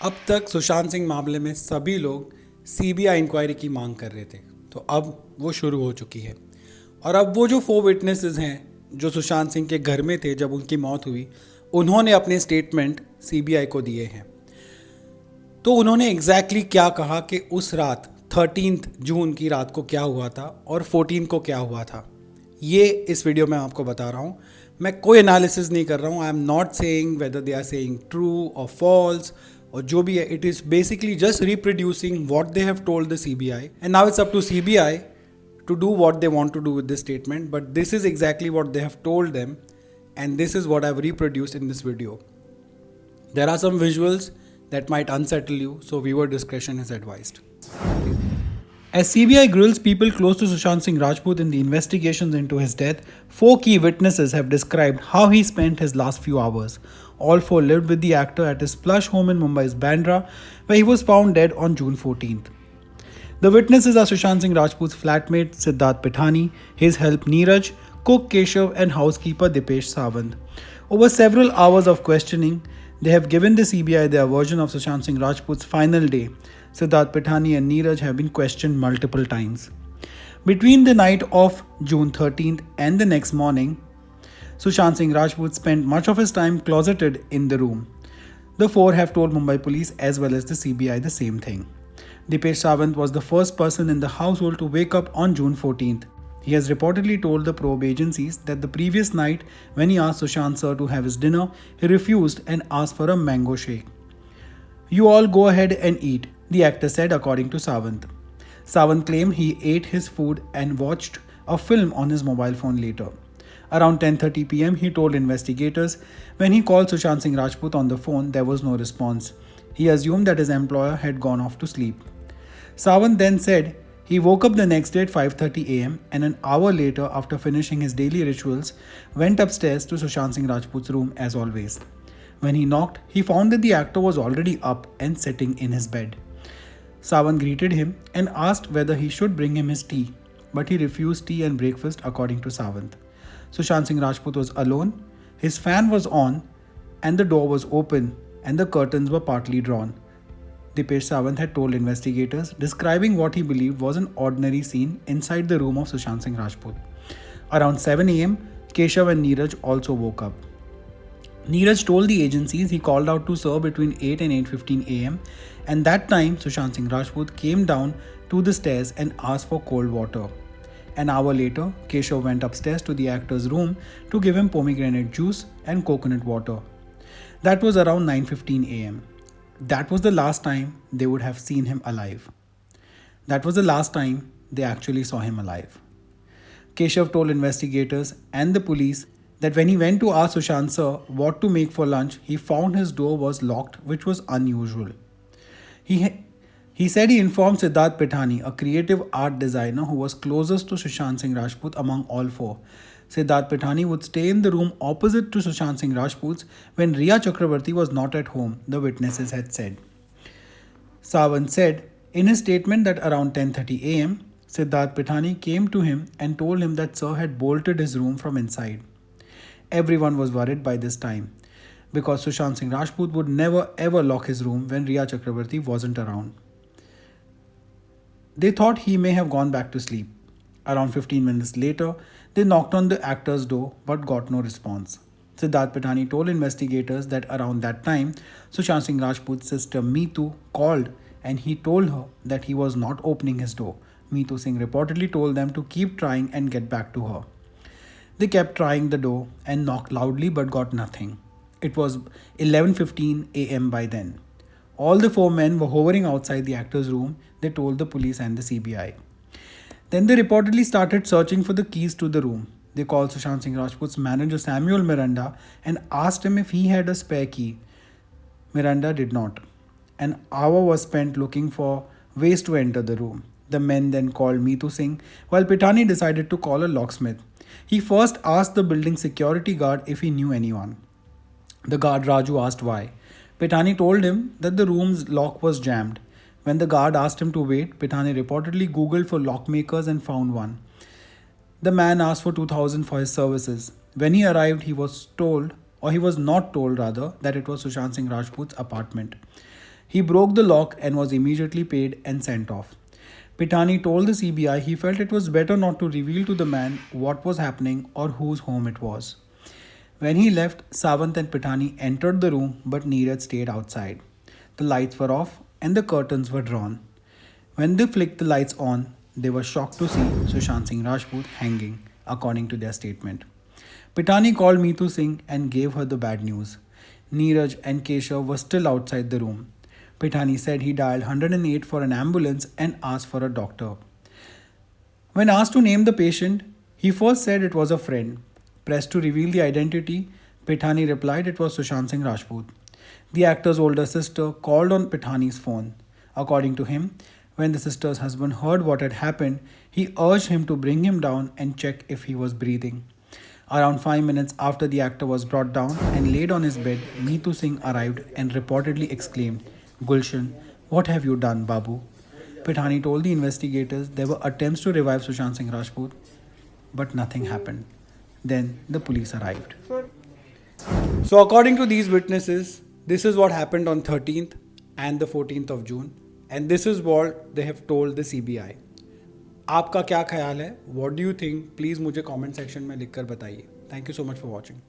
अब तक सुशांत सिंह मामले में सभी लोग सीबीआई इंक्वायरी की मांग कर रहे थे, तो अब वो शुरू हो चुकी है। और अब वो जो 4 विटनेसेस हैं जो सुशांत सिंह के घर में थे जब उनकी मौत हुई, उन्होंने अपने स्टेटमेंट सीबीआई को दिए हैं। तो उन्होंने एग्जैक्टली क्या कहा कि उस रात 13 जून की रात को क्या हुआ था और 14 को क्या हुआ था, ये इस वीडियो में आपको बता रहा हूँ। मैं कोई एनालिसिस नहीं कर रहा हूँ। I am not saying whether they are saying true और फॉल्स और जो भी है, it is basically just reproducing what they have told the CBI and now it's up to CBI to do what they want to do with this statement, but this is exactly what they have told them and this is what I've reproduced in this video. There are some visuals that might unsettle you, so viewer discretion is advised. As CBI grills people close to Sushant Singh Rajput in the investigations into his death, 4 key witnesses have described how he spent his last few hours. All 4 lived with the actor at his plush home in Mumbai's Bandra, where he was found dead on June 14th. The witnesses are Sushant Singh Rajput's flatmate Siddharth Pithani, his help Neeraj, cook Keshav and housekeeper Dipesh Sawant. Over several hours of questioning, they have given the CBI their version of Sushant Singh Rajput's final day. Siddharth Pithani and Neeraj have been questioned multiple times. Between the night of June 13th and the next morning, Sushant Singh Rajput spent much of his time closeted in the room. The 4 have told Mumbai police as well as the CBI the same thing. Dipesh Sawant was the first person in the household to wake up on June 14th. He has reportedly told the probe agencies that the previous night, when he asked Sushant sir to have his dinner, he refused and asked for a mango shake. "You all go ahead and eat," the actor said according to Sawant. Sawant claimed he ate his food and watched a film on his mobile phone later. Around 10:30 pm, he told investigators when he called Sushant Singh Rajput on the phone, there was no response. He assumed that his employer had gone off to sleep. Sawant then said he woke up the next day at 5:30 am and an hour later, after finishing his daily rituals, went upstairs to Sushant Singh Rajput's room as always. When he knocked, he found that the actor was already up and sitting in his bed. Sawant greeted him and asked whether he should bring him his tea, but he refused tea and breakfast according to Sawant. Sushant Singh Rajput was alone, his fan was on and the door was open and the curtains were partly drawn. Dipesh Sawant had told investigators, describing what he believed was an ordinary scene inside the room of Sushant Singh Rajput. Around 7 am, Keshav and Neeraj also woke up. Neeraj told the agencies he called out to Sir between 8 and 8:15 am, and that time Sushant Singh Rajput came down to the stairs and asked for cold water. An hour later, Keshav went upstairs to the actor's room to give him pomegranate juice and coconut water. That was around 9:15 am. That was the last time they would have seen him alive. That was the last time they actually saw him alive. Keshav told investigators and the police that when he went to ask Sushant sir what to make for lunch, he found his door was locked, which was unusual. He said he informed Siddharth Pithani, a creative art designer who was closest to Sushant Singh Rajput among all 4. Siddharth Pithani would stay in the room opposite to Sushant Singh Rajput's when Riya Chakrabarti was not at home, the witnesses had said. Sawant said in his statement that around 10:30 am, Siddharth Pithani came to him and told him that Sir had bolted his room from inside. Everyone was worried by this time because Sushant Singh Rajput would never ever lock his room when Riya Chakrabarti wasn't around. They thought he may have gone back to sleep. Around 15 minutes later, they knocked on the actor's door but got no response. Siddharth Pithani told investigators that around that time, Sushant Singh Rajput's sister Meetu called and he told her that he was not opening his door. Meetu Singh reportedly told them to keep trying and get back to her. They kept trying the door and knocked loudly but got nothing. It was 11:15 am by then. All the 4 men were hovering outside the actor's room, they told the police and the CBI. Then they reportedly started searching for the keys to the room. They called Sushant Singh Rajput's manager Samuel Miranda and asked him if he had a spare key. Miranda did not. An hour was spent looking for ways to enter the room. The men then called Meetu Singh, while Pithani decided to call a locksmith. He first asked the building security guard if he knew anyone. The guard Raju asked why. Pithani told him that the room's lock was jammed. When the guard asked him to wait, Pithani reportedly Googled for lockmakers and found one. The man asked for 2,000 for his services. When he arrived, he was told, or he was not told rather, that it was Sushant Singh Rajput's apartment. He broke the lock and was immediately paid and sent off. Pitani told the CBI he felt it was better not to reveal to the man what was happening or whose home it was. When he left, Sawant and Pitani entered the room, but Neeraj stayed outside. The lights were off and the curtains were drawn. When they flicked the lights on, they were shocked to see Sushant Singh Rajput hanging, according to their statement. Pitani called Meetu Singh and gave her the bad news. Neeraj and Keshav were still outside the room. Pitani said he dialed 108 for an ambulance and asked for a doctor. When asked to name the patient, he first said it was a friend. Pressed to reveal the identity, Pitani replied it was Sushant Singh Rajput. The actor's older sister called on Pitani's phone. According to him, when the sister's husband heard what had happened, he urged him to bring him down and check if he was breathing. Around 5 minutes after the actor was brought down and laid on his bed, Meetu Singh arrived and reportedly exclaimed, "Gulshan, what have you done, Babu?" Pitani told the investigators there were attempts to revive Sushant Singh Rajput, but nothing happened. Then the police arrived. So according to these witnesses, this is what happened on 13th and the 14th of June, and this is what they have told the CBI. आपका क्या ख्याल है? What do you think? Please मुझे comment section में लिखकर बताइए. Thank you so much for watching.